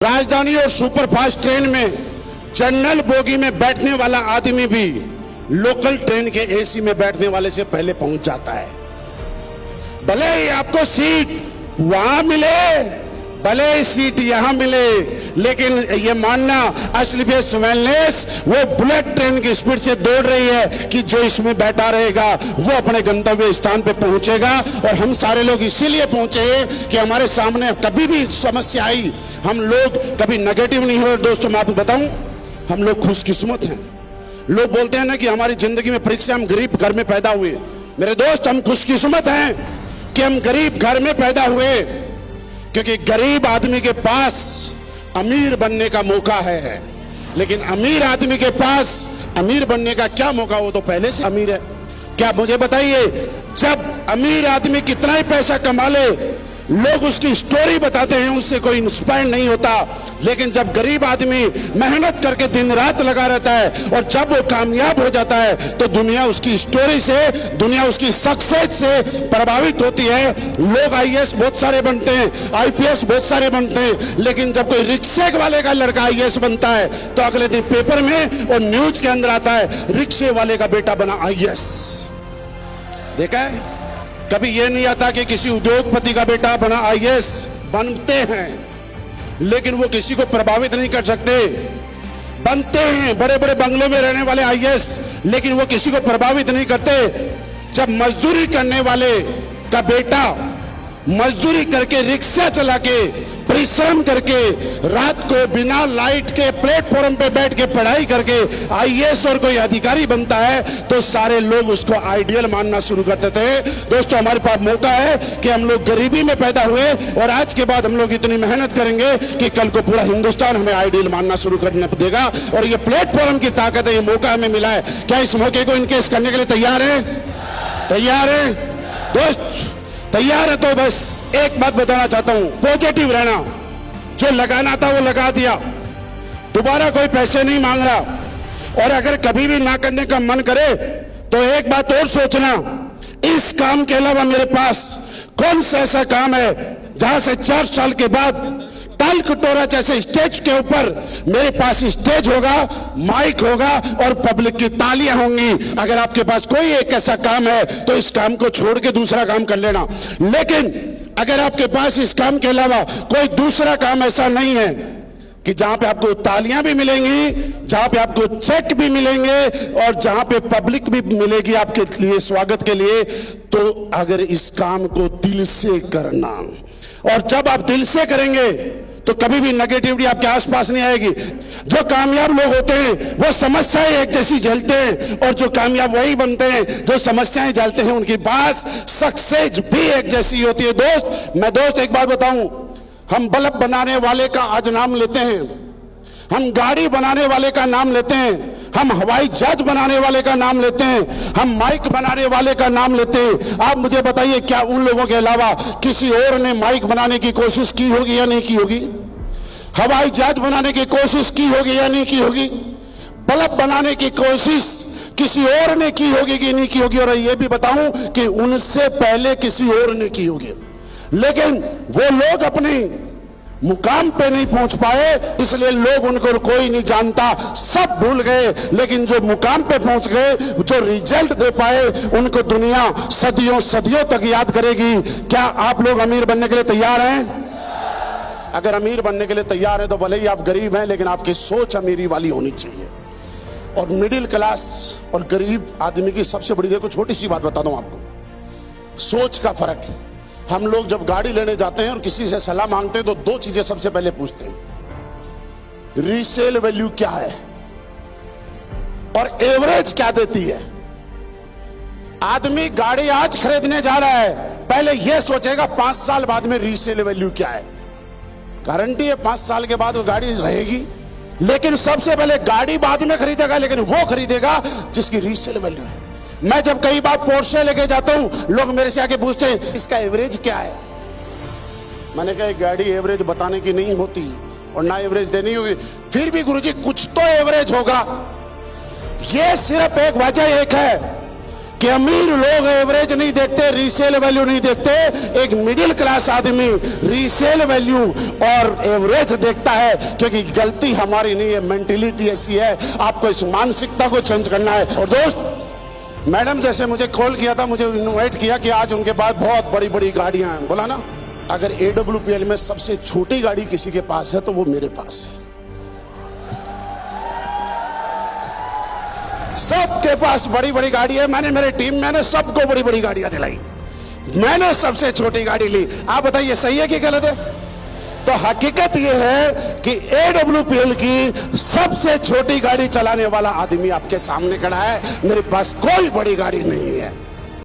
राजधानी और superfast train में जनरल बोगी में बैठने वाला आदमी भी लोकल ट्रेन के एसी में बैठने वाले से पहले पहुंच जाता है। भले ही आपको सीट वहां मिले, भले ही सीट यहां मिले, लेकिन ये मानना असली बेस वेलनेस वो बुलेट ट्रेन की स्पीड से दौड़ रही है कि जो इसमें बैठा रहेगा वो अपने गंतव्य स्थान पे पहुंचेगा। और हम सारे लोग इसीलिए पहुंचे कि हमारे सामने कभी भी समस्या आई, हम लोग कभी नेगेटिव नहीं हुए। दोस्तों मैं आपको बताऊं, हम लोग खुशकिस्मत हैं। लोग बोलते हैं ना कि हमारी जिंदगी में परीक्षा, हम गरीब घर में पैदा हुए। मेरे दोस्त, हम खुशकिस्मत हैं कि हम गरीब घर में पैदा हुए, क्योंकि गरीब आदमी के पास अमीर बनने का मौका है, लेकिन अमीर आदमी के पास अमीर बनने का क्या मौका? वो तो पहले से अमीर है। क्या मुझे बताइए, जब अमीर आदमी कितना ही पैसा कमा ले, लोग उसकी स्टोरी बताते हैं, उससे कोई इंस्पायर नहीं होता। लेकिन जब गरीब आदमी मेहनत करके दिन रात लगा रहता है और जब वो कामयाब हो जाता है तो दुनिया उसकी स्टोरी से, दुनिया उसकी सक्सेस से प्रभावित होती है। लोग आईएएस बहुत सारे बनते हैं, आईपीएस बहुत सारे बनते हैं, लेकिन जब कोई रिक्शे वाले का लड़का आईएएस बनता है तो अगले दिन पेपर में और न्यूज के अंदर आता है, रिक्शे वाले का बेटा बना आईएएस। देखा है? कभी यह नहीं आता कि किसी उद्योगपति का बेटा बना आईएएस। बनते हैं लेकिन वो किसी को प्रभावित नहीं कर सकते। बनते हैं बड़े बड़े बंगलों में रहने वाले आईएएस, लेकिन वो किसी को प्रभावित नहीं करते। जब मजदूरी करने वाले का बेटा मजदूरी करके, रिक्शा चला के, परिश्रम करके, रात को बिना लाइट के प्लेटफॉर्म पे बैठ के पढ़ाई करके आईएएस और कोई अधिकारी बनता है तो सारे लोग उसको आइडियल मानना शुरू करते थे। दोस्तों, हमारे पास मौका है कि हम लोग गरीबी में पैदा हुए और आज के बाद हम लोग इतनी मेहनत करेंगे कि कल को पूरा हिंदुस्तान हमें आइडियल मानना शुरू करने देगा। और ये प्लेटफॉर्म की ताकत है, ये मौका हमें मिला है। क्या इस मौके को इनकेस करने के लिए तैयार है? तैयार है दोस्त? तैयार है तो बस एक बात बताना चाहता हूं, पॉजिटिव रहना। जो लगाना था वो लगा दिया, दोबारा कोई पैसे नहीं मांग रहा। और अगर कभी भी ना करने का मन करे तो एक बात और सोचना, इस काम के अलावा मेरे पास कौन सा ऐसा काम है जहां से 4 साल के बाद टाल कटोरा जैसे स्टेज के ऊपर मेरे पास स्टेज होगा, माइक होगा और पब्लिक की तालियां होंगी। अगर आपके पास कोई एक ऐसा काम है तो इस काम को छोड़ के दूसरा काम कर लेना। लेकिन अगर आपके पास इस काम के अलावा कोई दूसरा काम ऐसा नहीं है कि जहां पे आपको तालियां भी मिलेंगी, जहां पे आपको चेक भी मिलेंगे और जहां पे पब्लिक भी मिलेगी आपके लिए, स्वागत के लिए, तो अगर इस काम को दिल से करना, और जब आप दिल से करेंगे तो कभी भी नेगेटिविटी आपके आसपास नहीं आएगी। जो कामयाब लोग होते हैं वो समस्याएं एक जैसी झेलते हैं, और जो कामयाब वही बनते हैं जो समस्याएं झेलते हैं, उनके पास सक्सेस भी एक जैसी होती है। दोस्त एक बात बताऊं, हम बल्ब बनाने वाले का आज नाम लेते हैं, हम गाड़ी बनाने वाले का नाम लेते हैं, हम हवाई जहाज बनाने वाले का नाम लेते हैं, हम माइक बनाने वाले का नाम लेते हैं। आप मुझे बताइए, क्या उन लोगों के अलावा किसी और ने माइक बनाने की कोशिश की होगी या नहीं की होगी? हवाई जहाज बनाने की कोशिश की होगी या नहीं की होगी? बल्ब बनाने की कोशिश किसी और ने की होगी कि नहीं की होगी? और ये भी बताऊं कि उनसे पहले किसी और ने की होगी, लेकिन वो लोग अपनी मुकाम पे नहीं पहुंच पाए, इसलिए लोग उनको कोई नहीं जानता, सब भूल गए। लेकिन जो मुकाम पे पहुंच गए, जो रिजल्ट दे पाए, उनको दुनिया सदियों सदियों तक याद करेगी। क्या आप लोग अमीर बनने के लिए तैयार हैं? अगर अमीर बनने के लिए तैयार हैं तो भले ही आप गरीब हैं, लेकिन आपकी सोच अमीरी वाली होनी चाहिए। और मिडिल क्लास और गरीब आदमी की सबसे बड़ी, देखो छोटी सी बात बता दूं आपको, सोच का फर्क है। हम लोग जब गाड़ी लेने जाते हैं और किसी से सलाह मांगते हैं तो 2 चीजें सबसे पहले पूछते हैं, रीसेल वैल्यू क्या है और एवरेज क्या देती है। आदमी गाड़ी आज खरीदने जा रहा है, पहले यह सोचेगा 5 साल बाद में रीसेल वैल्यू क्या है। गारंटी है 5 साल के बाद वो गाड़ी रहेगी, लेकिन सबसे पहले गाड़ी बाद में खरीदेगा, लेकिन वो खरीदेगा जिसकी रीसेल वैल्यू है। मैं जब कई बार पोर्शे लेके जाता हूं, लोग मेरे से आके पूछते हैं इसका एवरेज क्या है। मैंने कहा गाड़ी एवरेज बताने की नहीं होती और ना एवरेज देनी होगी, फिर भी गुरुजी कुछ तो एवरेज होगा। ये सिर्फ एक वजह एक है कि अमीर लोग एवरेज नहीं देखते, रीसेल वैल्यू नहीं देखते, एक मिडिल क्लास आदमी रीसेल वैल्यू और एवरेज देखता है। क्योंकि गलती हमारी नहीं है, मेंटेलिटी ऐसी है, आपको इस मानसिकता को चेंज करना है। और दोस्त, मैडम जैसे मुझे कॉल किया था, मुझे इनवाइट किया कि आज उनके पास बहुत बड़ी बड़ी गाड़ियां हैं। बोला ना, अगर AWPL में सबसे छोटी गाड़ी किसी के पास है तो वो मेरे पास है। सबके पास बड़ी बड़ी गाड़ी है। मैंने, मेरे टीम मैंने सबको बड़ी बड़ी गाड़ियां दिलाई, मैंने सबसे छोटी गाड़ी ली। आप बताइए सही है कि गलत है? तो हकीकत यह है कि AWPL की सबसे छोटी गाड़ी चलाने वाला आदमी आपके सामने खड़ा है। मेरे पास कोई बड़ी गाड़ी नहीं है।